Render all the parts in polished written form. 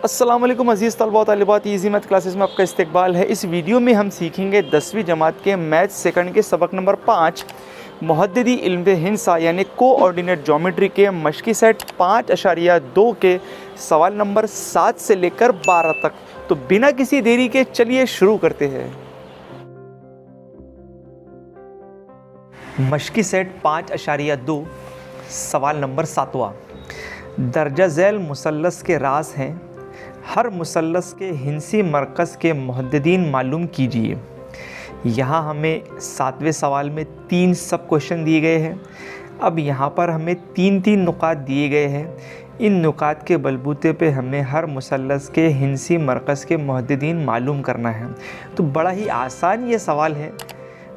अस्सलाम वालेकुम अज़ीज़ तलबा तालिबात, ईज़ी मैथ क्लासेस में आपका इस्तकबाल है। इस वीडियो में हम सीखेंगे 10वीं जमात के मैथ सेकंड के सबक नंबर 5 मुहद्दिदी इल्म हिंसा यानी कोऑर्डिनेट ज्योमेट्री के मशक़ी सेट 5.2 के सवाल नंबर 7 से लेकर 12 तक। तो बिना किसी देरी के चलिए शुरू करते हैं। मशक़ी सेट 5.2 सवाल नंबर 7वां। दर्जा झैल मुसल्लस के राज हैं, हर मुसल्लस के हिंसी मरकज़ के मुहद्दिदीन मालूम कीजिए। यहाँ हमें 7वें सवाल में 3 सब क्वेश्चन दिए गए हैं। अब यहाँ पर हमें 3 नुकात दिए गए हैं। इन नुकात के बलबूते पे हमें हर मुसल्लस के हिंसी मरकज़ के मुहद्दिदीन मालूम करना है। तो बड़ा ही आसान ये सवाल है।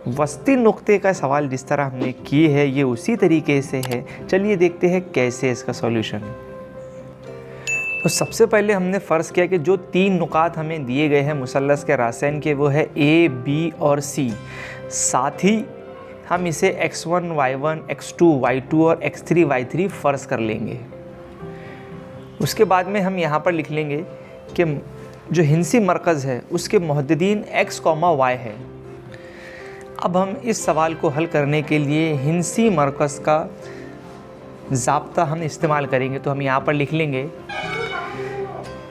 वस्ती नुक्ते का सवाल जिस तरह हमने किए है ये उसी तरीके से है। चलिए देखते हैं कैसे इसका सॉल्यूशन। तो सबसे पहले हमने फ़र्ज़ किया कि जो 3 नुकात हमें दिए गए हैं मुसल्लस के रासैन के, वो है A, B और C। साथ ही हम इसे x1, y1, x2, y2 और x3, y3 फ़र्ज़ कर लेंगे। उसके बाद में हम यहाँ पर लिख लेंगे कि जो हिंसी मरकज़ है उसके मुहद्दिदीन x, y है। अब हम इस सवाल को हल करने के लिए हिंसी मरकज़ का ज़ाब्ता हम इस्तेमाल करेंगे। तो हम यहाँ पर लिख लेंगे,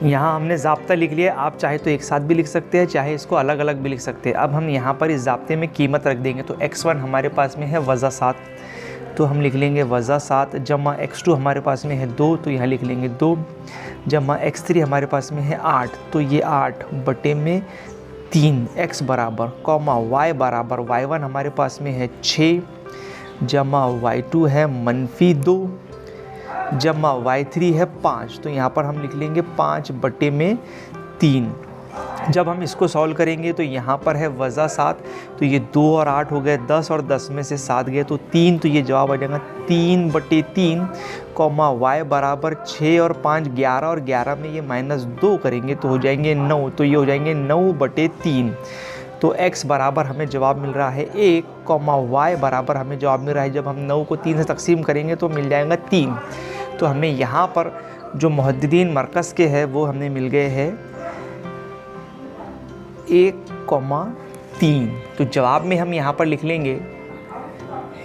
यहाँ हमने ज़ाब्ता लिख लिया। आप चाहे तो एक साथ भी लिख सकते हैं, चाहे इसको अलग अलग भी लिख सकते हैं। अब हम यहाँ पर इस ज़ाब्ते में कीमत रख देंगे। तो x1 हमारे पास में है /7, तो हम लिख लेंगे /7 जमा x2 हमारे पास में है 2, तो यहाँ लिख लेंगे 2 जमा x3 हमारे पास में है 8, तो ये 8 बटे में 3 x बराबर कॉमा y बराबर y1 हमारे पास में है 6 जमा y2 है -2 जमा y3 है 5, तो यहाँ पर हम लिख लेंगे 5 बटे में 3। जब हम इसको सॉल्व करेंगे तो यहाँ पर है /7, तो ये 2 और 8 हो गए 10 और 10 में से 7 गए तो 3, तो ये जवाब आ जाएगा 3 बटे 3 कॉमा y बराबर 6 और 5 11 और 11 में ये -2 करेंगे तो हो जाएंगे 9, तो ये हो जाएंगे 9 बटे 3। तो x बराबर हमें जवाब मिल रहा है 1, y बराबर हमें जवाब मिल रहा है, जब हम 9 को 3 से तकसीम करेंगे तो मिल जाएगा 3। तो हमें यहाँ पर जो मुहद्दिदीन मरकज़ के है वो हमें मिल गए हैं 1,3। तो जवाब में हम यहाँ पर लिख लेंगे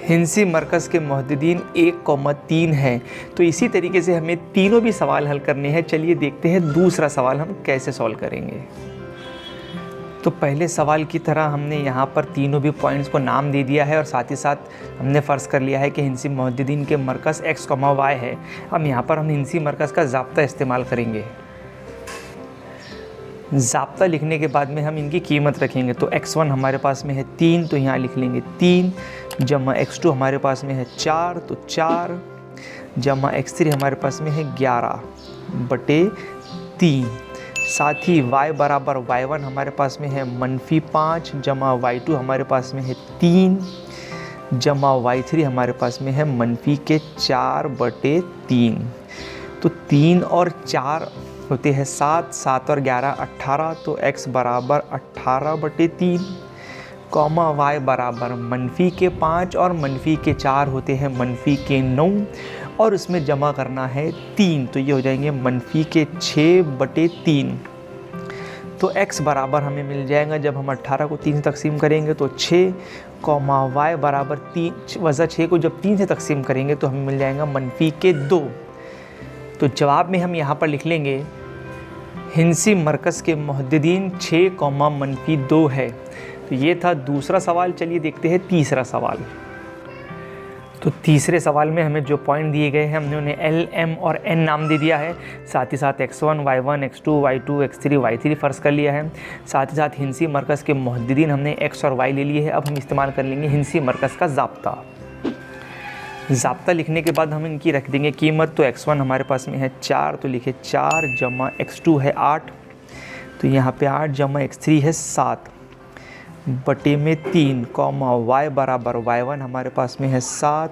हिंसी मरकज़ के मुहद्दिदीन 1,3 है। तो इसी तरीके से हमें तीनों भी सवाल हल करने हैं। चलिए देखते हैं दूसरा सवाल हम कैसे सॉल्व करेंगे। तो पहले सवाल की तरह हमने यहाँ पर तीनों भी पॉइंट्स को नाम दे दिया है और साथ ही साथ हमने फ़र्ज़ कर लिया है कि हिंसी मुहद्दिदीन के मरकज़ x, y है। अब यहाँ पर हम हिंसी मरकज़ का ज़ाब्ता इस्तेमाल करेंगे। ज़ाब्ता लिखने के बाद में हम इनकी कीमत रखेंगे। तो x1 हमारे पास में है 3, तो यहाँ लिख लेंगे 3 जमा x2 हमारे पास में है 4, तो 4 जमा x3 हमारे पास में है 11 बटे 3। साथ ही y बराबर y1 हमारे पास में है -5 जमा y2 हमारे पास में है 3 जमा y3 हमारे पास में है -4 बटे 3। तो 3 और 4 होते हैं 7, 7 और 11 18, तो x बराबर 18 बटे 3 कॉमा y बराबर -5 और -4 होते हैं -9 और उसमें जमा करना है 3, तो ये हो जाएंगे -6 बटे 3। तो x बराबर हमें मिल जाएगा, जब हम 18 को 3 से तकसीम करेंगे तो 6 कॉमा y बराबर 3 /6 को जब 3 से तकसीम करेंगे तो हमें मिल जाएगा -2। तो जवाब में हम यहाँ पर लिख लेंगे हिंसी मरकज़ के मुहद्दिदीन 6, -2 है। तो ये था दूसरा सवाल। चलिए देखते हैं तीसरा सवाल। तो तीसरे सवाल में हमें जो पॉइंट दिए गए हैं हमने उन्हें L, M और N नाम दे दिया है। साथ ही साथ x1, y1, x2, y2, x3, y3 फ़र्ज़ कर लिया है। साथ ही साथ हिंसी मरकज़ के मुहद्दिदीन हमने x और y ले लिए हैं। अब हम इस्तेमाल कर लेंगे हिंसी मरकज़ का ज़ाब्ता। ज़ाब्ता लिखने के बाद हम इनकी रख देंगे कीमत। तो x1 हमारे पास में है 4, तो लिखे 4 जमा x2 है 8, तो यहाँ पे 8 जमा x3 है 7 बटे में 3 कॉमा y बराबर y1 हमारे पास में है 7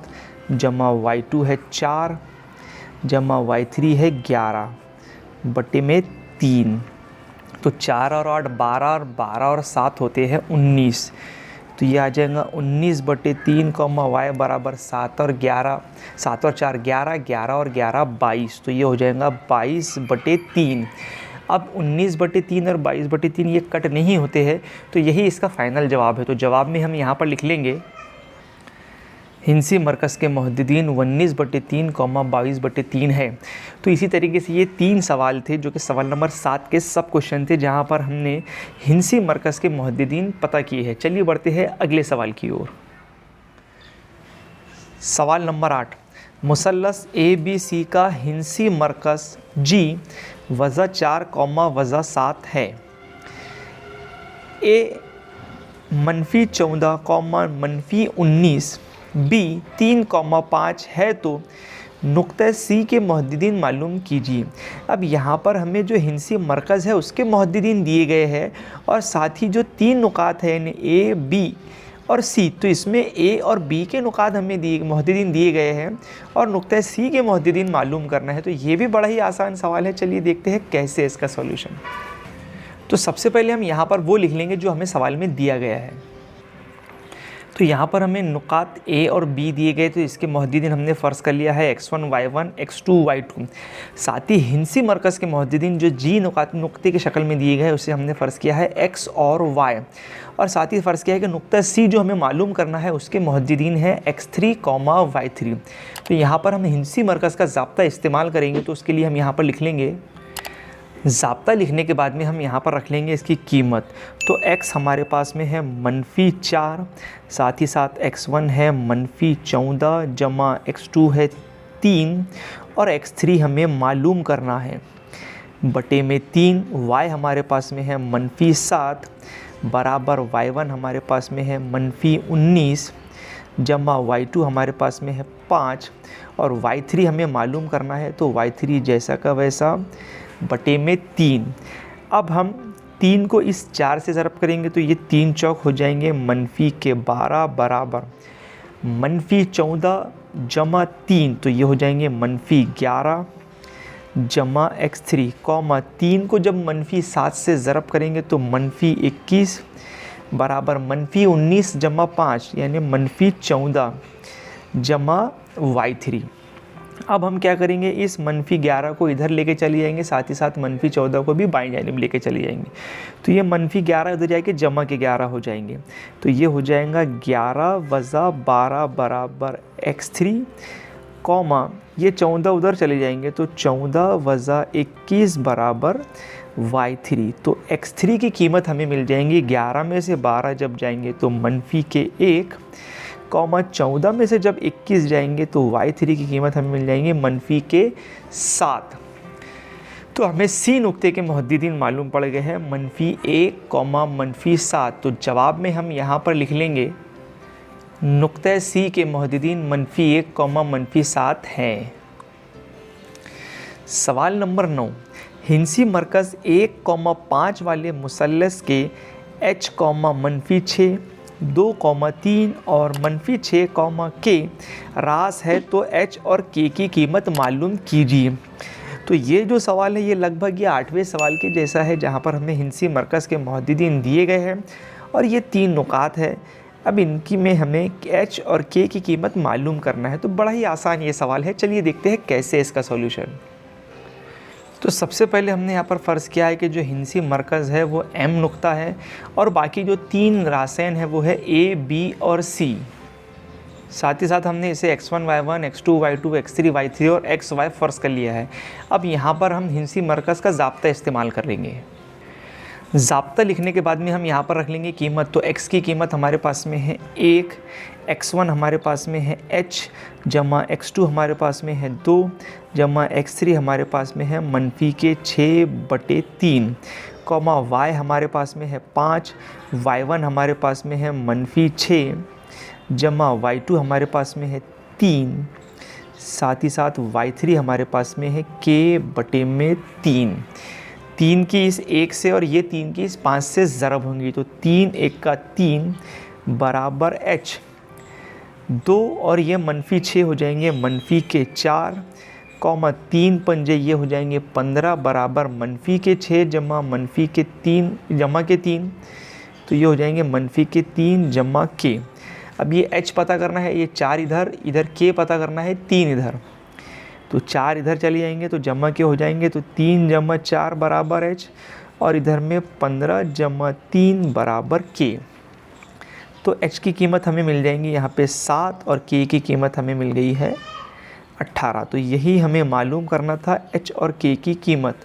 जमा y2 है 4 जमा y3 है 11 बटे में 3। तो 4 और 8 12 और 12 और 7 होते हैं 19, तो ये आ जाएगा 19 बटे 3 कॉमा y बराबर 7 और 11, 7 और 4 11, 11 और 11 22, तो ये हो जाएगा 22 बटे 3। अब 19/3 और 22/3 ये कट नहीं होते हैं, तो यही इसका फाइनल जवाब है। तो जवाब में हम यहाँ पर लिख लेंगे हिंसी मरकज़ के मुहद्दिदीन 19/3, 22/3 है। तो इसी तरीके से ये 3 सवाल थे जो कि सवाल नंबर 7 के सब क्वेश्चन थे, जहाँ पर हमने हिंसी मरकज़ के मुहद्दिदीन पता किए हैं। चलिए बढ़ते हैं अगले सवाल की ओर। सवाल नंबर 8, मुसल्लस ABC का हिंसी मरकज़ G वज़ा 4, वज़ा 7 है। A -14, -19, B 3, 5 है, तो नुक्ता C के मुहद्दिदीन मालूम कीजिए। अब यहाँ पर हमें जो हिंसी मरकज़ है उसके मुहद्दिदीन दिए गए हैं और साथ ही जो 3 नुकात हैं यानी A, B और C, तो इसमें A और B के नुकात हमें मुहद्दिदीन दिए गए हैं और नुक्ता C के मुहद्दिदीन मालूम करना है। तो ये भी बड़ा ही आसान सवाल है। चलिए देखते हैं कैसे इसका सॉल्यूशन। तो सबसे पहले हम यहाँ पर वो लिख लेंगे जो हमें सवाल में दिया गया है। तो यहाँ पर हमें नुकात A और B दिए गए, तो इसके मुहद्दिदीन हमने फ़र्ज़ कर लिया है x1 y1 x2 y2। साथ ही हिंसी मरकज़ के मुहद्दिदीन जो G नुक्ते की शक्ल में दिए गए उसे हमने फ़र्ज़ किया है x और y, और साथ ही फ़र्ज़ किया है कि नुक्ता C जो हमें मालूम करना है उसके मुहद्दिदीन है x3, y3। तो यहाँ पर हम हिंसी मरकज़ का ज़ाब्ता इस्तेमाल करेंगे, तो उसके लिए हम यहाँ पर लिख लेंगे, ज़ाब्ता लिखने के बाद में हम यहाँ पर रख लेंगे इसकी कीमत। तो x हमारे पास में है -4, साथ ही साथ x1 है -14 जमा x2 है 3 और x3 हमें मालूम करना है बटे में 3। y हमारे पास में है -7 बराबर y1 हमारे पास में है -19 जमा y2 हमारे पास में है 5 और y3 हमें मालूम करना है, तो y3 जैसा का वैसा बटे में 3। अब हम 3 को इस 4 से ज़रब करेंगे तो ये 3 चौक हो जाएंगे -12 बराबर -14 जमा 3, तो ये हो जाएंगे -11 जमा x3 3 को जब -7 से ज़रब करेंगे तो -21 बराबर -19 जमा 5 यानी -14 जमा y3। अब हम क्या करेंगे, इस -11 को इधर लेके चले जाएंगे, साथ ही साथ -14 को भी बाईं जानिब लेके चले जाएंगे। तो ये -11 उधर जाके जमा के 11 हो जाएंगे, तो ये हो जाएगा 11 वज़ा 12 बराबर x3 ये 14 उधर चले जाएंगे, तो 14 वज़ा 21 बराबर y3। तो x3 की कीमत हमें मिल जाएंगी 11 में से 12 जब जाएंगे तो -1, 14 में से जब 21 जाएंगे तो y3 की कीमत हमें मिल जाएंगे -7। तो हमें C नुक्ते के मुहद्दिदीन मालूम पड़ गए हैं -1, -7। तो जवाब में हम यहाँ पर लिख लेंगे नुक्ता C के मुहद्दिदीन -1, -7 हैं। सवाल नंबर 9, हिंसी मरकज़ 1, 5 वाले मुसल्लस के H, -6, 2, 3 और -6, K रास है, तो H और K की कीमत मालूम कीजिए। तो ये जो सवाल है ये लगभग ये 8वें सवाल के जैसा है, जहाँ पर हमें हिंसी मरकज़ के मुहद्दिदीन दिए गए हैं और ये 3 नुकात है। अब इनकी में हमें H और K की कीमत मालूम करना है। तो बड़ा ही आसान ये सवाल है। चलिए देखते हैं कैसे इसका सॉल्यूशन। तो सबसे पहले हमने यहाँ पर फ़र्ज़ किया है कि जो हिंसी मरकज़ है वो M नुक्ता है और बाकी जो 3 रासेन है वो है A, B और C। साथ ही साथ हमने इसे x1, y1, x2, y2, x3, y3 और xy फ़र्ज़ कर लिया है। अब यहाँ पर हम हिंसी मरकज़ का ज़ाब्ता इस्तेमाल कर लेंगे। ज़ाब्ता लिखने के बाद में हम यहाँ पर रख लेंगे कीमत। तो x की कीमत हमारे पास में है 1, x1 हमारे पास में है h जमा x2 हमारे पास में है 2 जमा x3 हमारे पास में है -6/3 y हमारे पास में है 5, y1 हमारे पास में है -6 जमा y2 हमारे पास में है 3, साथ ही साथ y3 हमारे पास में है k/3। 3 की इस 1 से और ये 3 की इस 5 से ज़रब होंगी, तो 3 1 का 3 बराबर h। 2 और ये -6 हो जाएंगे -4, 3 पंजे ये हो जाएंगे 15 बराबर -6 जमा -3 जमा के 3, तो ये हो जाएंगे -3 जमा k। अब ये h पता करना है, ये 4 इधर, इधर k पता करना है 3 इधर, तो तो 4 इधर चले जाएंगे तो जमा के हो जाएंगे, तो 3 जमा 4 बराबर h, और इधर में 15 जमा 3 बराबर k। तो h की कीमत हमें मिल जाएंगी यहाँ पे 7 और k की कीमत हमें मिल गई है 18। तो यही हमें मालूम करना था h और k की कीमत।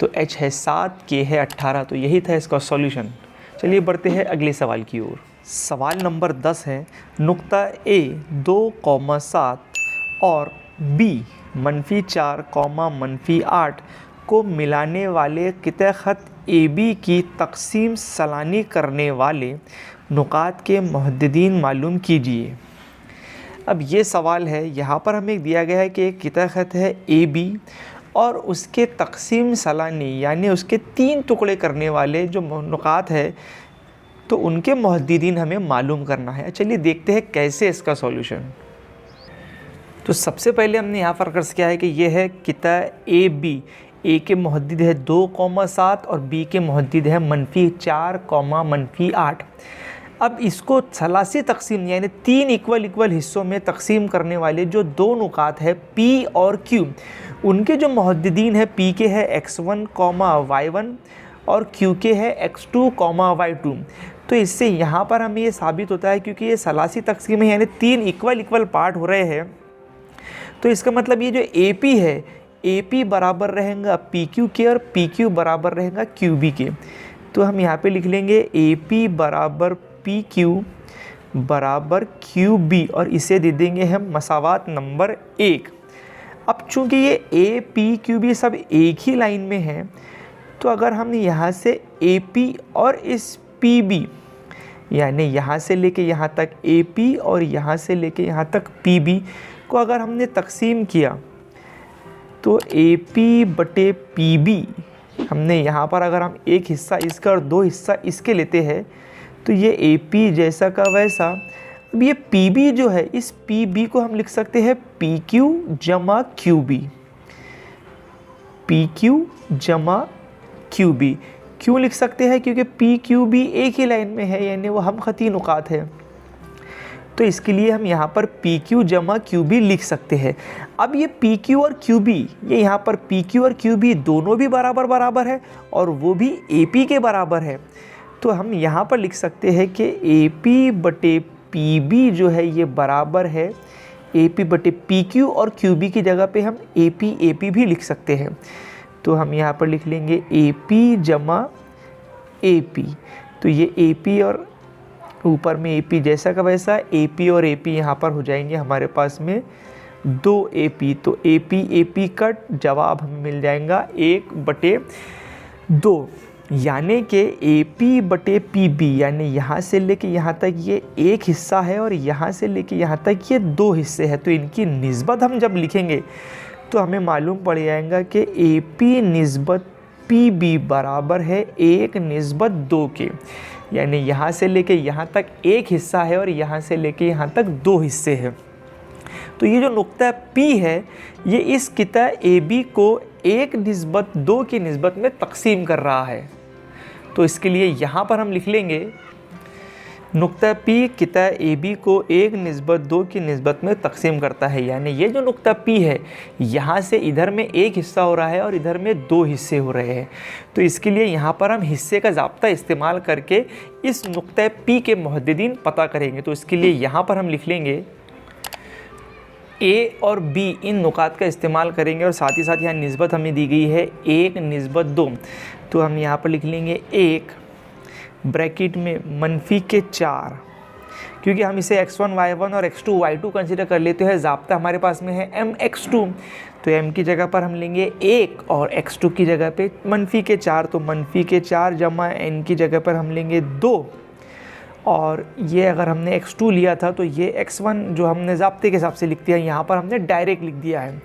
तो h है 7, k है 18, तो यही था इसका सॉल्यूशन। चलिए बढ़ते हैं अगले सवाल की ओर। सवाल नंबर 10 है, नुक्ता A 2,7 और B -4, -8 को मिलाने वाले क़िता ख़त AB की तक़सीम सलानी करने वाले नुकात के मुहद्दिदीन मालूम कीजिए। अब ये सवाल है, यहाँ पर हमें दिया गया है कि एक क़िता ख़त है AB और उसके तक़सीम सलानी यानी उसके 3 टुकड़े करने वाले जो नुकात है, तो उनके मुहद्दिदीन हमें मालूम करना है। चलिए देखते हैं कैसे इसका सॉल्यूशन। तो सबसे पहले हमने यहाँ पर कर्ज किया है कि ये है क़िता AB, A के मुहद्दिद है 2,7 और B के मुहद्दिद है -4, -8। अब इसको सलासी तकसीम यानी 3 इक्वल हिस्सों में तकसीम करने वाले जो 2 नुकात है P और Q, उनके जो मुहद्दिदीन है P के है x1, y1 और Q के है x2, y2। तो इससे यहाँ पर हमें ये साबित होता है, क्योंकि ये सलासी तकसीम है यानी 3 इक्वल पार्ट हो रहे हैं, तो इसका मतलब ये जो AP है, AP बराबर रहेगा PQ के और PQ बराबर रहेगा QB के। तो हम यहाँ पे लिख लेंगे AP बराबर PQ बराबर QB और इसे दे देंगे हम मसावात नंबर 1। अब चूँकि ये APQB सब एक ही लाइन में है, तो अगर हम यहाँ से AP और इस PB यानी यहाँ से लेके यहाँ तक AP और यहाँ से लेके यहाँ तक PB को अगर हमने तकसीम किया, तो AP बटे PB हमने यहाँ पर अगर हम एक हिस्सा इसका और 2 हिस्सा इसके लेते हैं, तो ये AP जैसा का वैसा। अब ये PB जो है, इस PB को हम लिख सकते हैं PQ जमा QB, PQ जमा QB। क्यों लिख सकते हैं? क्योंकि PQB एक ही लाइन में है यानी वो हम खती नुकात है, तो इसके लिए हम यहाँ पर PQ जमा QB लिख सकते हैं। अब ये PQ और QB, ये यहाँ पर PQ और QB दोनों भी बराबर है और वो भी AP के बराबर है, तो हम यहाँ पर लिख सकते हैं कि AP बटे PB जो है ये बराबर है AP बटे PQ और QB की जगह पे हम AP भी लिख सकते हैं। तो हम यहाँ पर लिख लेंगे AP जमा AP, तो ये AP और ऊपर में AP जैसा का वैसा, AP और AP यहाँ पर हो जाएंगे हमारे पास में 2 AP, तो AP कट, जवाब हमें मिल जाएगा 1/2, यानी कि AP बटे PB यानी यहाँ से लेके यहाँ तक ये एक हिस्सा है और यहाँ से लेके यहाँ तक ये 2 हिस्से हैं। तो इनकी निस्बत हम जब लिखेंगे तो हमें मालूम पड़ जाएगा कि AP निस्बत PB बराबर है 1:2 के, यानी यहाँ से लेके यहाँ तक एक हिस्सा है और यहाँ से लेके यहाँ तक 2 हिस्से हैं। तो ये जो नुक्ता P है, ये इस क़िता AB को 1:2 की निस्बत में तकसीम कर रहा है। तो इसके लिए यहाँ पर हम लिख लेंगे नुक्ता P क़िता AB को 1:2 की निस्बत में तकसीम करता है, यानी ये जो नुक्ता P है, यहाँ से इधर में एक हिस्सा हो रहा है और इधर में 2 हिस्से हो रहे हैं। तो इसके लिए यहाँ पर हम हिस्से का ज़ाब्ता इस्तेमाल करके इस नुक्ता P के मुहद्दिदीन पता करेंगे। तो इसके लिए यहाँ पर हम लिख लेंगे A और B, इन नुकात का इस्तेमाल करेंगे और साथ ही साथ यहाँ निस्बत हमें दी गई है 1:2, तो हम यहाँ पर लिख लेंगे 1 ब्रैकेट में -4, क्योंकि हम इसे x1 y1 और x2 y2 कंसीडर कर लेते हैं। ज़ाब्ता हमारे पास में है mx2, तो m की जगह पर हम लेंगे 1 और x2 की जगह पे -4, तो -4 जमा n की जगह पर हम लेंगे 2, और ये अगर हमने x2 लिया था तो ये x1 जो हमने ज़ाब्ते के हिसाब से लिख दिया, यहाँ पर हमने डायरेक्ट लिख दिया है,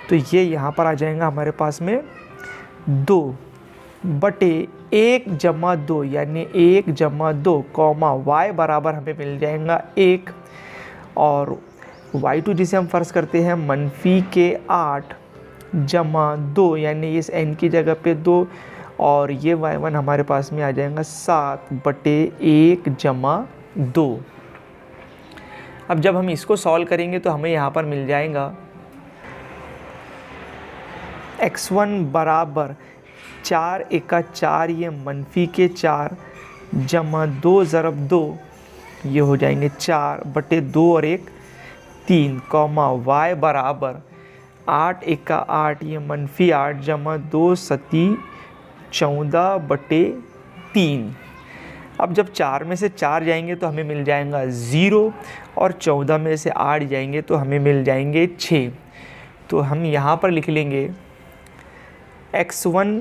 तो ये यहाँ पर आ जाएगा हमारे पास में 2 बटे 1:2 यानी 1:2 y बराबर हमें मिल जाएगा 1, और y2 जिसे हम फ़र्ज़ करते हैं -8 जमा 2 यानी इस n की जगह पे 2, और ये y1 हमारे पास में आ जाएगा 7 बटे 1:2। अब जब हम इसको सॉल्व करेंगे तो हमें यहाँ पर मिल जाएगा x1 बराबर 4 एका 4 ये मनफी के 4 जमा 2 ज़रब 2 ये हो जाएंगे 4 बटे 2 और 1 3 कॉमा y बराबर 8 एका 8 ये मनफी 8 जमा 2 सती 14 बटे 3। अब जब 4 में से 4 जाएंगे तो हमें मिल जाएगा 0 और 14 में से 8 जाएंगे तो हमें मिल जाएंगे 6। तो हम यहाँ पर लिख लेंगे x1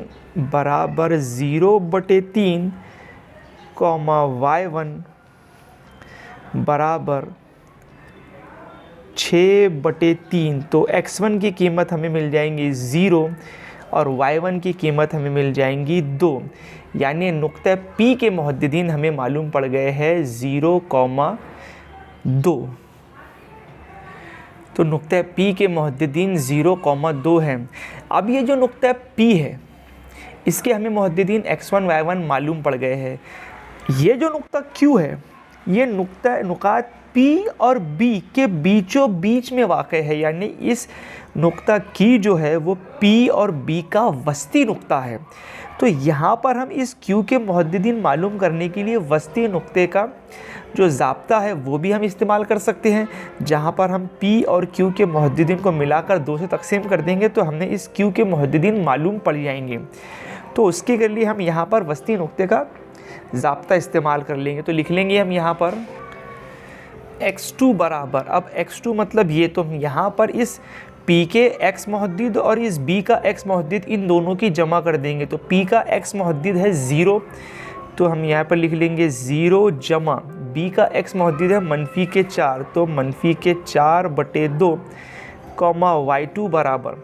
बराबर 0 बटे 3 कॉमा y1 बराबर 6 बटे 3। तो x1 की कीमत हमें मिल जाएंगी 0 और y1 की कीमत हमें मिल जाएंगी 2। यानी नुक्ता P के मुहद्दिदीन हमें मालूम पड़ गए हैं 0,2। तो नुक्ता P के मुहद्दिदीन 0,2 हैं। अब ये जो नुक्ता P है इसके हमें मुहद्दिदीन x1 y1 मालूम पड़ गए हैं। ये जो नुक्ता Q है ये नुकात P और B के बीचों बीच में वाक़ है, यानी इस नुक्ता की जो है वो P और B का वस्ती नुक्ता है। तो यहाँ पर हम इस Q के मुहद्दिदीन मालूम करने के लिए वस्ती नुक्ते का जो ज़ाब्ता है वो भी हम इस्तेमाल कर सकते हैं, जहाँ पर हम P और Q के मुहद्दिदीन को मिलाकर 2 से तकसीम कर देंगे तो हमें इस Q के मुहद्दिदीन मालूम पड़ जाएंगे। तो उसके के लिए हम यहाँ पर वस्ती नुक्ते का ज़ाब्ता इस्तेमाल कर लेंगे। तो लिख लेंगे हम यहाँ पर x2 बराबर, अब x2 मतलब ये, तो हम यहाँ पर इस P के x मुहद्दिद और इस B का x मुहद्दिद इन दोनों की जमा कर देंगे। तो P का x मुहद्दिद है 0, तो हम यहाँ पर लिख लेंगे 0 जमा B का x मुहद्दिद है मनफी के 4, तो मनफी के 4 बटे 2 कॉमा y2 बराबर,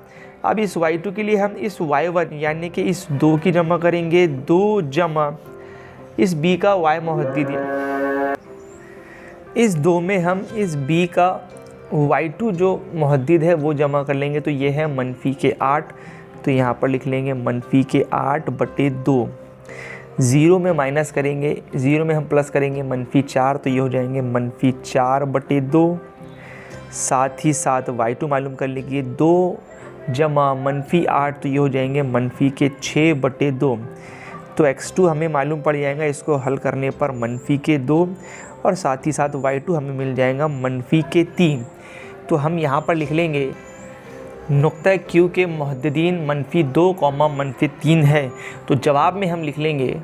अब इस y2 के लिए हम इस y1 यानी कि इस 2 की जमा करेंगे 2 जमा इस B का y मुहद्दिद, इस 2 में हम इस B का y2 जो मुहद्दिद है वो जमा कर लेंगे। तो ये है मनफी के 8, तो यहाँ पर लिख लेंगे मनफी के 8 बटे 2। 0 में माइनस करेंगे, 0 में हम प्लस करेंगे मनफी 4, तो ये हो जाएंगे मनफी 4 बटे 2। साथ ही साथ y2 मालूम कर लीजिए 2 जमा मनफी 8, तो ये हो जाएंगे मनफी के 6 बटे 2। तो x2 हमें मालूम पड़ जाएगा, इसको हल करने पर मनफी के 2 और साथ ही साथ y2 हमें मिल जाएगा मनफी के 3। तो हम यहाँ पर लिख लेंगे नुक्ता Q के मुहद्दिदीन मनफी 2 कॉमा मनफी 3 है। तो जवाब में हम लिख लेंगे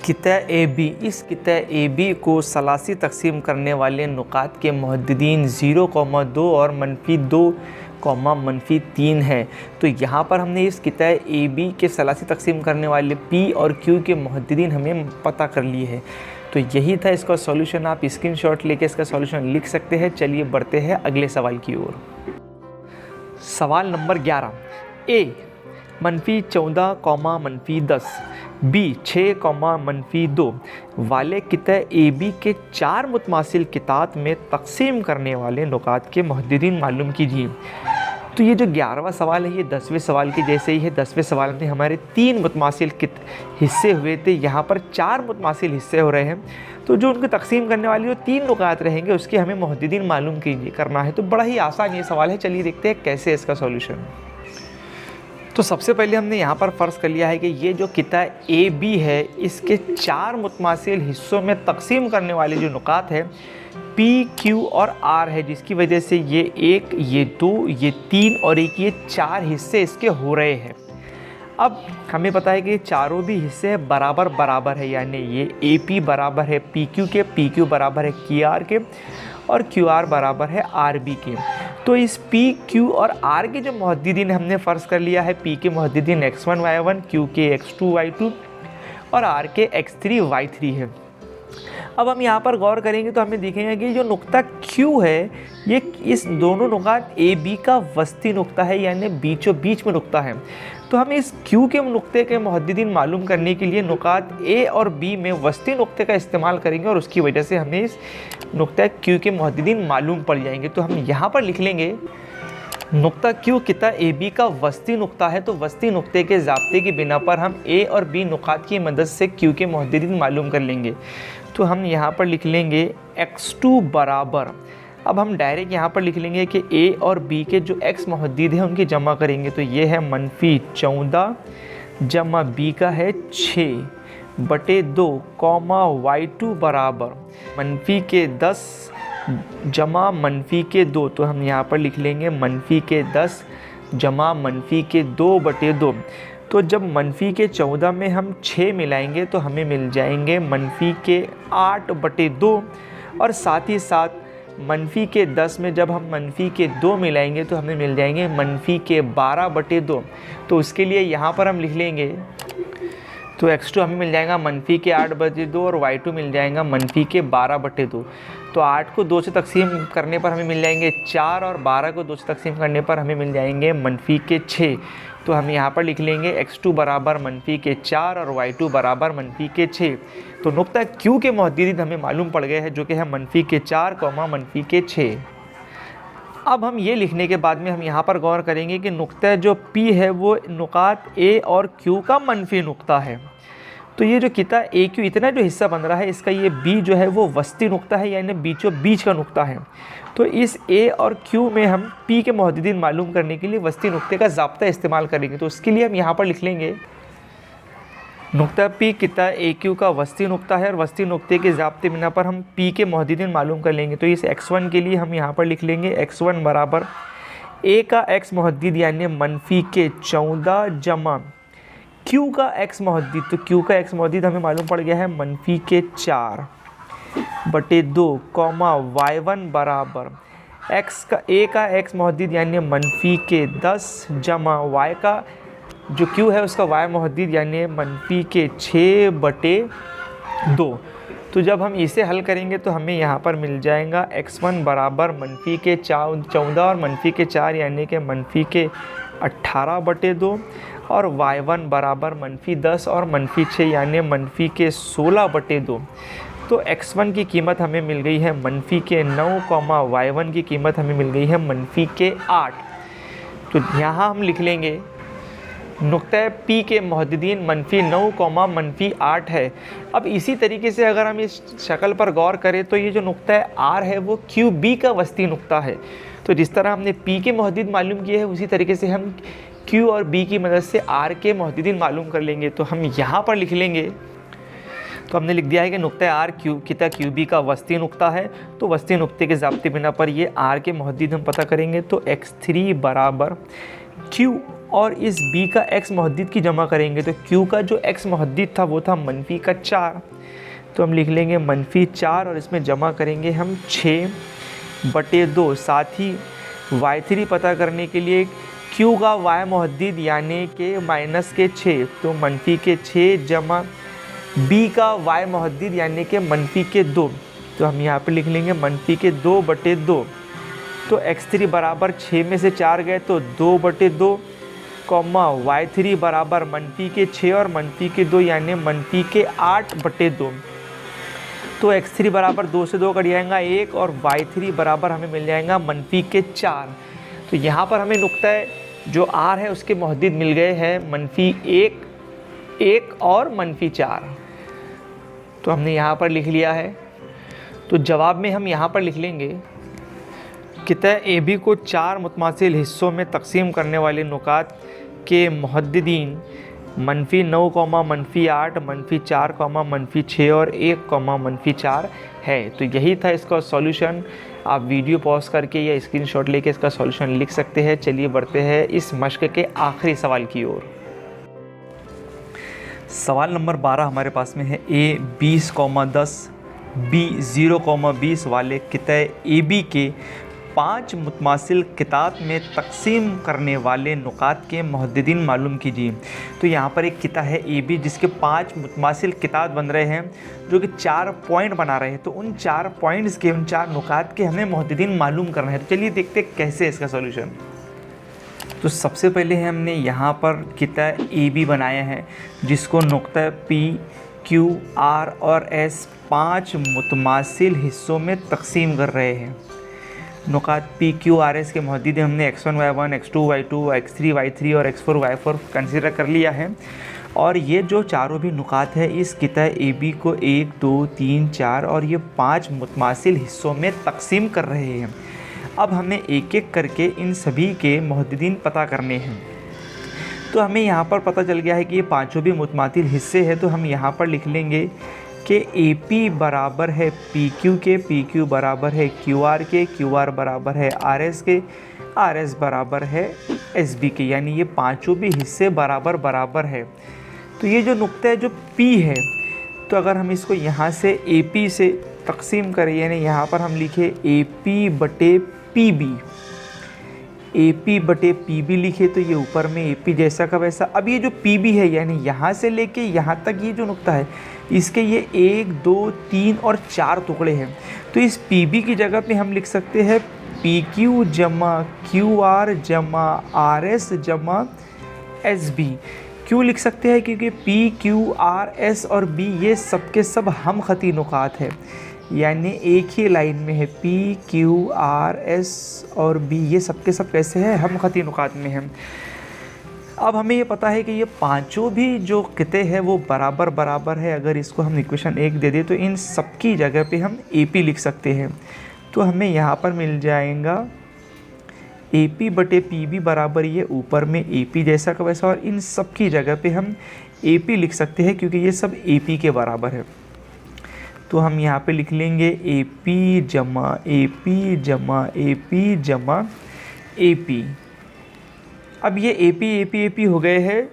किता AB, इस किता AB को सलासी तकसीम करने वाले नुकात के मुहद्दिदीन 0,2 और मनफी 2 कॉमा मनफी 3 है। तो यहाँ पर हमने इस किता AB के सलासी तकसीम करने वाले P और Q के मुहद्दिदीन हमें पता कर लिए है। तो यही था इसका सॉल्यूशन। आप स्क्रीनशॉट लेके इसका सॉल्यूशन लिख सकते हैं। चलिए बढ़ते हैं अगले सवाल की ओर। सवाल नंबर 11, A मनफी 14 कॉमा मनफी 10, B 6 कॉमा मनफी 2 वाले किता AB के 4 मुतमासिल कितात में तकसीम करने वाले नुकात के मुहद्दिदीन मालूम कीजिए। तो ये जो 11वां सवाल है ये 10वें सवाल के जैसे ही है। 10वें सवाल में हमारे 3 मुतमासिल हिस्से हुए थे, यहाँ पर 4 मुतमासिल हिस्से हो रहे हैं। तो जो उनको तकसीम करने वाली जो 3 नुकात रहेंगे उसके हमें मुहद्दिदीन मालूम कीजिए करना है। तो बड़ा ही आसान ये सवाल है। चलिए देखते हैं कैसे इसका सॉल्यूशन। तो सबसे पहले हमने यहाँ पर फ़र्ज़ कर लिया है कि ये जो किता AB है इसके 4 मुतमासिल हिस्सों में तकसीम करने वाले जो नुकात है P, Q और R है, जिसकी वजह से ये 1, ये 2, ये 3 और एक ये 4 हिस्से इसके हो रहे हैं। अब हमें पता है कि चारों भी हिस्से बराबर बराबर है, यानी ये AP बराबर है PQ के, PQ बराबर है QR के और QR बराबर है RB के। तो इस P, Q और R के जो मुहद्दिदीन हमने फ़र्ज़ कर लिया है, P के मुहद्दिदीन x1 y1, Q के x2 y2 और R के x3 y3 है। अब हम यहाँ पर गौर करेंगे तो हमें दिखेगा कि जो नुक्ता Q है ये इस दोनों नुकात AB का वस्ती नुक्ता है, यानी बीचों बीच में नुक्ता है। तो हम इस Q के नुक्ते के मुहद्दिदीन मालूम करने के लिए नुकात A और B में वस्ती नुक्ते का इस्तेमाल करेंगे और उसकी वजह से हमें इस नुक्ता Q के मुहद्दिदीन मालूम पड़ जाएंगे। तो हम यहाँ पर लिख लेंगे नुक्ता Q किता AB का वस्ती नुक्ता है। तो वस्ती नुक्ते के ज़ाब्ते की बिना पर हम A और B नुकात की मदद से Q के मुहद्दिदीन मालूम कर लेंगे। तो हम यहाँ पर लिख लेंगे x2 बराबर, अब हम डायरेक्ट यहाँ पर लिख लेंगे कि ए और बी के जो x मुहद्दिद हैं उनकी जमा करेंगे। तो ये है -14 जमा बी का है 6/2 कॉमा y2 बराबर -10 जमा -2। तो हम यहाँ पर लिख लेंगे -10 जमा -2/2। तो जब -14 में हम 6 मिलाएंगे तो हमें मिल जाएंगे -8/2, और साथ ही साथ -10 में जब हम -2 मिलाएंगे तो हमें मिल जाएंगे -12/2। तो उसके लिए यहाँ पर हम लिख लेंगे, तो x2 हमें मिल जाएगा -8/2 और y2 मिल जाएगा -12/2। तो 8 को 2 से तकसीम करने पर हमें मिल जाएंगे 4, और 12 को 2 से तकसीम करने पर हमें मिल जाएंगे -6। तो हम यहाँ पर लिख लेंगे x2 बराबर -4 और y2 बराबर -6। तो नुक्ता Q के मुहद्दिद हमें मालूम पड़ गए हैं, जो कि है -4, -6। अब हम ये लिखने के बाद में हम यहाँ पर गौर करेंगे कि नुक्ता जो P है वो नुकात A और Q का मनफी नुक्ता है। तो ये जो किता AQ इतना जो हिस्सा बन रहा है, इसका ये B जो है वो वस्ती नुक्ता है, यानी बीचों बीच का नुक्ता है। तो इस A और Q में हम P के मुहद्दिदीन मालूम करने के लिए वस्ती नुक्ते का ज़ाब्ता इस्तेमाल करेंगे। तो उसके लिए हम यहाँ पर लिख लेंगे नुक्ता P किता AQ का वस्ती नुक्ता है, और वस्ती नुक्ते के ज़ाब्ते बिना पर हम P के मुहद्दिदीन मालूम कर लेंगे। तो इस x1 के लिए हम यहाँ पर लिख लेंगे x1 बराबर A का x मुहद्दिद यानी -14 जमा Q का x मुहद्दिद। तो Q का x मुहद्दिद हमें मालूम पड़ गया है -4/2 कॉमा y1 बराबर A का x मुहद्दिद यानी -10 जमा y का जो Q है उसका y मुहद्दिद यानी -6/2। तो जब हम इसे हल करेंगे तो हमें यहाँ पर मिल जाएगा x1 बराबर -14 और -4 यानी कि -18/2, और y1 बराबर -10 और -6 यानी -16/2। तो x1 की कीमत हमें मिल गई है -9, y1 की कीमत हमें मिल गई है -8। तो यहाँ हम लिख लेंगे नुक्ता P के मुहद्दिदीन -9, -8 है। अब इसी तरीके से अगर हम इस शक्ल पर गौर करें तो ये जो नुक्ता R है वो QB का वस्ती नुक्ता है। तो जिस तरह हमने P के मुहद्दिद मालूम किए हैं, उसी तरीके से हम Q और B की मदद से R के मुहद्दिदीन मालूम कर लेंगे। तो हम यहाँ पर लिख लेंगे, तो हमने लिख दिया है कि नुक्ता R किता QB का वस्ती नुक्ता है। तो वस्ती नुक्ते के ज़ाब्ते बिना पर ये R के मुहद्दिद हम पता करेंगे। तो x3 बराबर Q और इस B का x मुहद्दिद की जमा करेंगे। तो Q का जो x मुहद्दिद था वो था -4। तो हम लिख लेंगे -4 और इसमें जमा करेंगे हम 6/2। साथ ही y3 पता करने के लिए Q का y मुहद्दिद यानी कि -6। तो -6 जमा B का y मुहद्दिद यानी कि -2। तो हम यहाँ पे लिख लेंगे -2/2। तो x3 बराबर 6 में से 4 गए तो 2/2, कॉमा y3 बराबर -6 और -2 यानी -8/2। तो x3 बराबर 2 से 2 कट जाएगा 1, और y3 बराबर हमें मिल जाएगा -4। तो यहाँ पर हमें नुक्ता जो R है उसके मुहद्दिद मिल गए हैं -1, 1 और -4। तो हमने यहाँ पर लिख लिया है। तो जवाब में हम यहाँ पर लिख लेंगे किता AB को 4 मुतमासिल हिस्सों में तकसीम करने वाले नुकात के मुहद्दिदीन -9, -8, -4, -6 और 1, -4 है। तो यही था इसका सॉल्यूशन। आप वीडियो पॉज करके या स्क्रीनशॉट लेके इसका सॉल्यूशन लिख सकते हैं। चलिए बढ़ते हैं इस मश्क के आखिरी सवाल की ओर। सवाल नंबर 12 हमारे पास में है A 20,10 B 0,20 वाले किता AB के 5 मुतमासिल किताब में तकसीम करने वाले नुकात के मुहद्दिदीन मालूम कीजिए। तो यहाँ पर एक किता है AB जिसके 5 मुतमासिल किताब बन रहे हैं, जो कि 4 पॉइंट बना रहे हैं। तो उन 4 पॉइंट्स के, उन 4 नुकात के हमें मुहद्दिदीन मालूम करना है। तो चलिए देखते हैं कैसे इसका सॉल्यूशन। तो सबसे पहले हमने यहाँ पर किता AB बनाया है, जिसको नुक्ता P, Q, R और S 5 मुतमासिल हिस्सों में तकसीम कर रहे हैं। नुकात P, Q, R, S के मुहद्दिदीन हमने x1, y1, x2, y2, x3, y3 और x4, y4 कंसीडर कर लिया है। और ये जो चारों भी नुकात है इस किता ए बी को 1 2 3 4 और ये 5 मुतमासिल हिस्सों में तकसीम कर रहे हैं। अब हमें एक एक करके इन सभी के मुहद्दिदीन पता करने हैं। तो हमें यहाँ पर पता चल गया है कि ये पांचों भी मुतमातिल हिस्से हैं, तो हम यहाँ पर लिख लेंगे कि ए पी बराबर है पी क्यू के, पी क्यू बराबर है क्यू आर के, क्यू आर बराबर है आर एस के, आर एस बराबर है एस बी के, यानी ये पांचों भी हिस्से बराबर बराबर है। तो ये जो नुक्ता है जो पी है, तो अगर हम इसको यहाँ से ए पी से तकसीम करें, यानी यहाँ पर हम लिखे ए पी बटे पी बी, ए पी बटे पी बी लिखे तो ये ऊपर में ए पी जैसा का वैसा। अब ये जो पी बी है यानी यहाँ से लेके यहाँ तक ये जो नुक्ता है इसके ये 1 2 3 और 4 टुकड़े हैं। तो इस पी बी की जगह पे हम लिख सकते हैं पी क्यू जमा क्यू आर जमा आर एस जमा एस बी। क्यों लिख सकते हैं? क्योंकि पी क्यू आर एस और बी ये सब के सब हम खती नुकात है, यानी एक ही लाइन में है। पी क्यू आर एस और बी ये सब के सब कैसे हैं? हम खती नुकात में हैं। अब हमें ये पता है कि ये पांचों भी जो किते हैं वो बराबर बराबर है। अगर इसको हम इक्वेशन 1 दे दें तो इन सब की जगह पे हम ए पी लिख सकते हैं। तो हमें यहाँ पर मिल जाएगा ए पी बटे पी बी बराबर ये ऊपर में ए पी जैसा का वैसा, और इन सब की जगह पे हम ए पी लिख सकते हैं क्योंकि ये सब ए पी के बराबर है। तो हम यहाँ पे लिख लेंगे ए पी जमा ए पी जमा ए पी जमा ए पी। अब ये ए पी हो गए हैं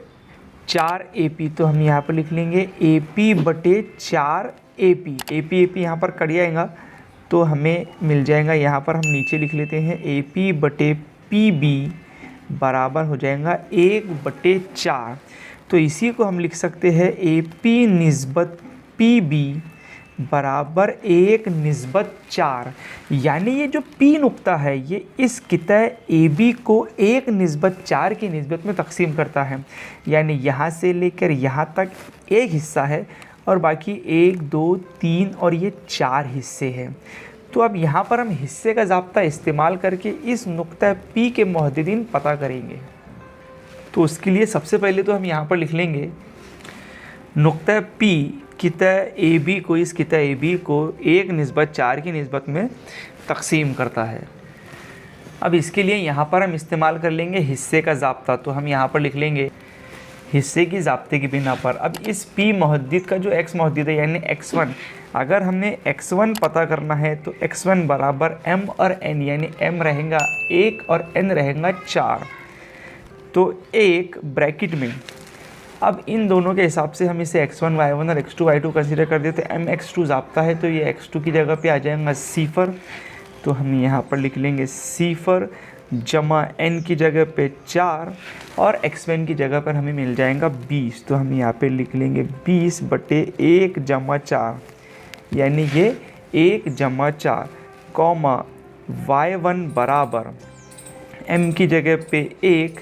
4 ए पी, तो हम यहाँ पर लिख लेंगे ए पी बटे 4 ए पी यहाँ पर कट जाएगा तो हमें मिल जाएगा, यहाँ पर हम नीचे लिख लेते हैं ए पी बटे पी बी बराबर हो जाएगा 1/4। तो इसी को हम लिख सकते हैं ए पी निस्बत पी बी बराबर 1/4। यानी ये जो पी नुक्ता है ये इस किता ए बी को 1/4 की निस्बत में तकसीम करता है, यानी यहाँ से लेकर यहाँ तक एक हिस्सा है और बाकी 1 2 3 और ये 4 हिस्से हैं। तो अब यहाँ पर हम हिस्से का ज़ाब्ता इस्तेमाल करके इस नुक्ता पी के मुहद्दिदीन पता करेंगे। तो उसके लिए सबसे पहले तो हम यहाँ पर लिख लेंगे नुक्ता पी किता ए बी को, इस किता ए बी को 1/4 की निस्बत में तकसीम करता है। अब इसके लिए यहाँ पर हम इस्तेमाल कर लेंगे हिस्से का ज़ाब्ता। तो हम यहाँ पर लिख लेंगे हिस्से की ज़ाब्ते की बिना पर। अब इस पी मुहद्दिद का जो एक्स मुहद्दिद है यानी x1, अगर हमने x1 पता करना है तो x1 बराबर m और n, यानी m रहेगा 1 और n रहेगा 4। तो 1 ब्रैकेट में, अब इन दोनों के हिसाब से हम इसे x1 y1 और x2 y2 कंसीडर कर देते हैं। m x2 ज़ाब्ता है तो ये x2 की जगह पे आ जाएगा सिफर। तो हम यहाँ पर लिख लेंगे सिफर जमा n की जगह पे 4 और x1 की जगह पर हमें मिल जाएगा 20। तो हम यहाँ पे लिख लेंगे 20/1 जमा 4, यानी ये 1 जमा 4 कॉमा y1 बराबर m की जगह पे 1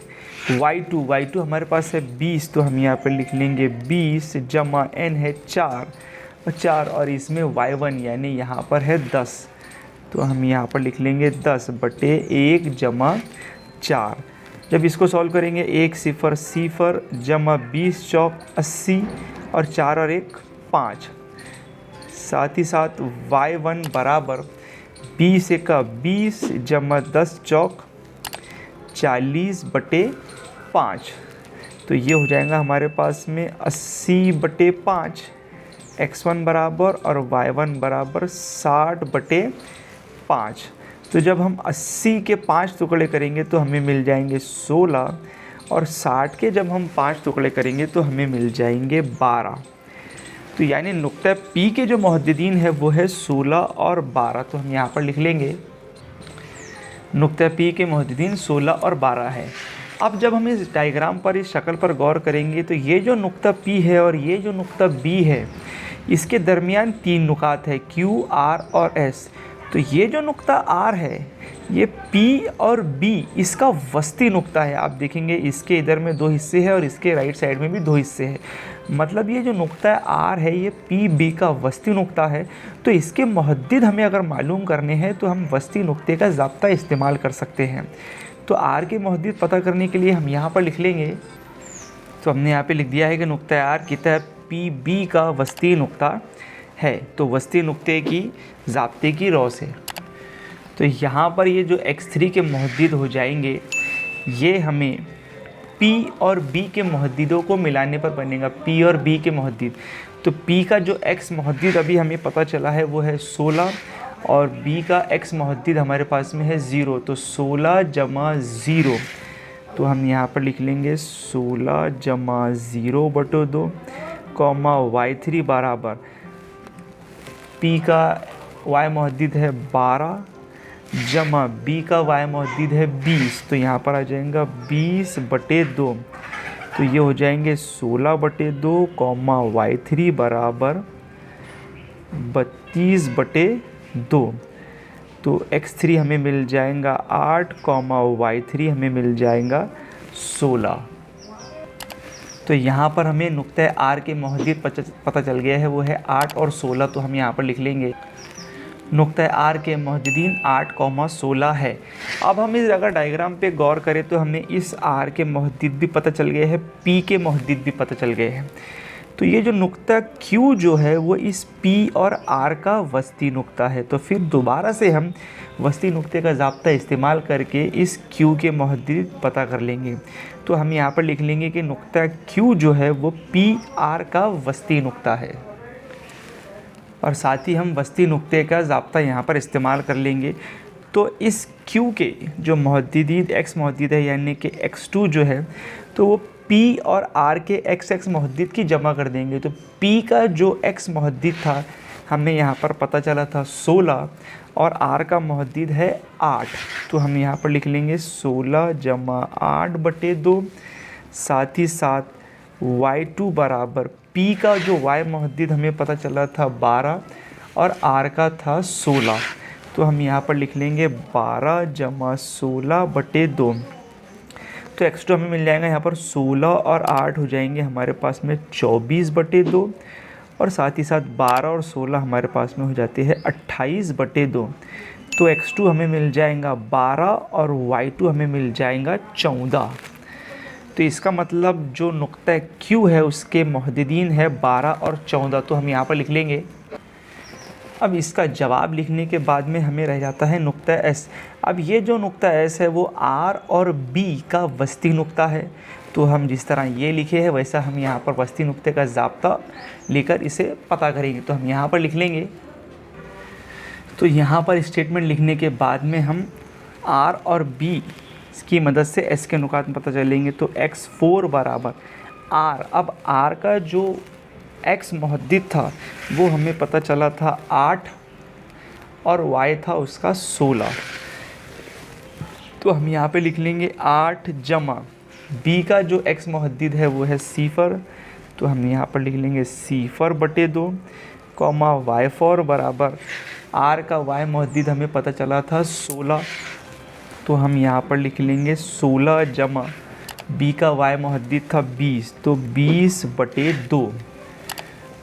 y2 हमारे पास है 20। तो हम यहाँ पे लिख लेंगे 20 जमा n है 4 और इसमें y1 यानी यहाँ पर है 10। तो हम यहाँ पर लिख लेंगे 10/1 जमा 4। जब इसको सॉल्व करेंगे 1 सिफर सिफर जमा 20 चौक 80 और 4 और 1 5। साथ ही साथ y1 बराबर 20 का 20 जमा 10 चौक 40/5। तो ये हो जाएगा हमारे पास में 80/5 x1 बराबर और y1 बराबर 60/5। तो जब हम 80 के 5 टुकड़े करेंगे तो हमें मिल जाएंगे 16 और 60 के जब हम 5 टुकड़े करेंगे तो हमें मिल जाएंगे 12। तो यानी नुक्ता P के जो मुहद्दिदीन है वो है 16 और 12। तो हम यहाँ पर लिख लेंगे नुक्ता P के मुहद्दिदीन 16 और 12 है। अब जब हम इस डायग्राम पर, इस शक्ल पर गौर करेंगे तो ये जो नुक्ता P है और ये जो नुक्ता B है इसके दरमियान 3 नुकात है Q, R और S। तो ये जो नुक्ता R है ये P और B इसका वस्ती नुक्ता है। आप देखेंगे इसके इधर में 2 हिस्से हैं और इसके राइट साइड में भी 2 हिस्से हैं। मतलब ये जो नुक्ता R है ये PB का वस्ती नुक्ता है। तो इसके मुहद्दिद हमें अगर मालूम करने हैं तो हम वस्ती नुक्ते का ज़ाब्ता इस्तेमाल कर सकते हैं। तो R के मुहद्दिद पता करने के लिए हम यहाँ पर लिख लेंगे। तो हमने यहाँ पे लिख दिया है कि नुक्ता आर की तरह पी बी का वस्ती नुक्ता है। तो वस्ती नुक्ते की ज़ाब्ते की रॉ से, तो यहाँ पर ये जो x3 के मुहद्दिद हो जाएंगे ये हमें P और B के मुहद्दिदों को मिलाने पर बनेगा। P और B के मुहद्दिद, तो P का जो x मुहद्दिद अभी हमें पता चला है वो है 16 और B का x मुहद्दिद हमारे पास में है 0। तो 16 जमा 0, तो हम यहाँ पर लिख लेंगे 16 जमा 0/2 कॉमा y3 बराबर P का y मुहद्दिद है 12 जमा B का y मुहद्दिद है 20। तो यहाँ पर आ जाएगा 20/2, तो ये हो जाएंगे 16/2 कॉमा y3 बराबर 32/2। तो x3 हमें मिल जाएगा 8 कॉमा y3 हमें मिल जाएगा 16। तो यहाँ पर हमें नुक्ते R के मुहद्दिद पता चल गया है, वो है 8 और 16। तो हम यहाँ पर लिख लेंगे नुक्ता आर के मुहद्दिदीन 8,16 है। अब हम इस अगर डायग्राम पे गौर करें तो हमें इस आर के मुहद्दिद भी पता चल गए हैं, पी के मुहद्दिद भी पता चल गए हैं। तो ये जो नुक्ता क्यू जो है वो इस पी और आर का वस्ती नुक्ता है। तो फिर दोबारा से हम वस्ती नुक्ते का ज़ाब्ता इस्तेमाल करके इस क्यू के मुहद्दिद पता कर लेंगे। तो हम यहाँ पर लिख लेंगे कि नुक्ता क्यू जो है वो पी आर का वस्ती नुक्ता है, और साथ ही हम वस्ती नुक्ते का ज़ाब्ता यहाँ पर इस्तेमाल कर लेंगे। तो इस Q के जो मुहद्दिदीन x मुहद्दिद है यानी कि x2 जो है, तो वो P और R के x मुहद्दिद की जमा कर देंगे। तो P का जो x मुहद्दिद था हमें यहाँ पर पता चला था 16 और R का मुहद्दिद है 8। तो हम यहाँ पर लिख लेंगे 16 जमा 8/2, साथ ही साथ y2 बराबर P का जो y मुहद्दिद हमें पता चला था 12 और R का था 16। तो हम यहाँ पर लिख लेंगे 12 जमा 16/2। तो x2 हमें मिल जाएगा यहाँ पर 16 और 8 हो जाएंगे हमारे पास में 24/2, और साथ ही साथ 12 और 16 हमारे पास में हो जाते हैं 28/2। तो x2 हमें मिल जाएगा 12 और y2 हमें मिल जाएगा 14। तो इसका मतलब जो नुक्ता Q है उसके मुहद्दिदीन है 12 और 14। तो हम यहाँ पर लिख लेंगे। अब इसका जवाब लिखने के बाद में हमें रह जाता है नुक्ता S। अब ये जो नुक्ता S है वो R और B का वस्ती नुक्ता है। तो हम जिस तरह ये लिखे हैं वैसा हम यहाँ पर वस्ती नुक्ते का ज़ाब्ता लेकर इसे पता करेंगे। तो हम यहाँ पर लिख लेंगे। तो यहाँ पर स्टेटमेंट लिखने के बाद में हम R और B की मदद से S के नुकात में पता चलेंगे। तो x4 बराबर R। अब R का जो x मुहद्दिद था वो हमें पता चला था 8 और y था उसका 16। तो हम यहाँ पे लिख लेंगे 8 जमा B का जो x मुहद्दिद है वो है 0। तो हम यहाँ पर लिख लेंगे 0/2 कॉमा y4 बराबर R का y मुहद्दिद हमें पता चला था 16। तो हम यहाँ पर लिख लेंगे 16 जमा B का y मुहद्दिद था 20। तो 20/2।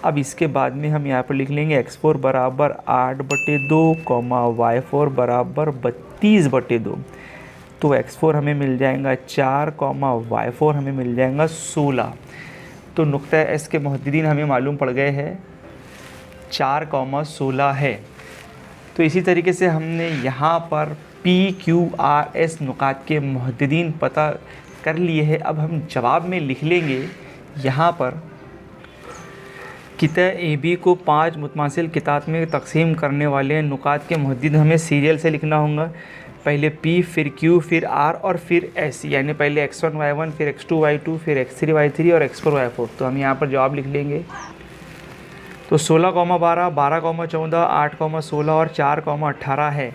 अब इसके बाद में हम यहाँ पर लिख लेंगे x4 बराबर 8/2 कॉमा y4 बराबर 32/2। तो x4 हमें मिल जाएगा 4 कॉमा y4 हमें मिल जाएगा 16। तो नुक्ता S के मुहद्दिदीन हमें मालूम पड़ गए हैं 4 कॉमा 16 है। तो इसी तरीके से हमने यहाँ पर P Q R S नुकात के मुहद्दिदीन पता कर लिए हैं। अब हम जवाब में लिख लेंगे यहाँ पर किता ए बी को 5 मुतमासिल कितात में तकसीम करने वाले नुकात के मुहद्दिद हमें सीरियल से लिखना होगा। पहले P फिर Q फिर R और फिर S, यानी पहले x1 y1 फिर x2 y2 फिर x3 y3 और x4 y4। तो हम यहाँ पर जवाब लिख लेंगे। तो 16,12, 12,14, 8,16 और 4,18 है।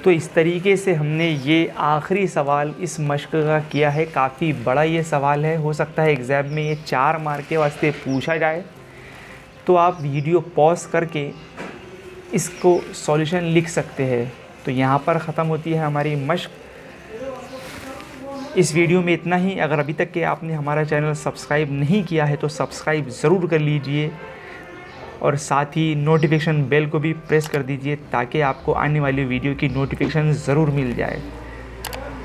तो इस तरीके से हमने ये आखिरी सवाल इस मश्क का किया है। काफ़ी बड़ा ये सवाल है, हो सकता है एग्ज़ाम में ये 4 मार्क के वास्ते पूछा जाए। तो आप वीडियो पॉज करके इसको सॉल्यूशन लिख सकते हैं। तो यहाँ पर ख़त्म होती है हमारी मश्क। इस वीडियो में इतना ही। अगर अभी तक के आपने हमारा चैनल सब्सक्राइब नहीं किया है तो सब्सक्राइब ज़रूर कर लीजिए, और साथ ही नोटिफिकेशन बेल को भी प्रेस कर दीजिए ताकि आपको आने वाली वीडियो की नोटिफिकेशन ज़रूर मिल जाए।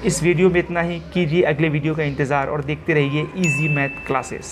इस वीडियो में इतना ही। कीजिए अगले वीडियो का इंतज़ार और देखते रहिए इजी मैथ क्लासेस।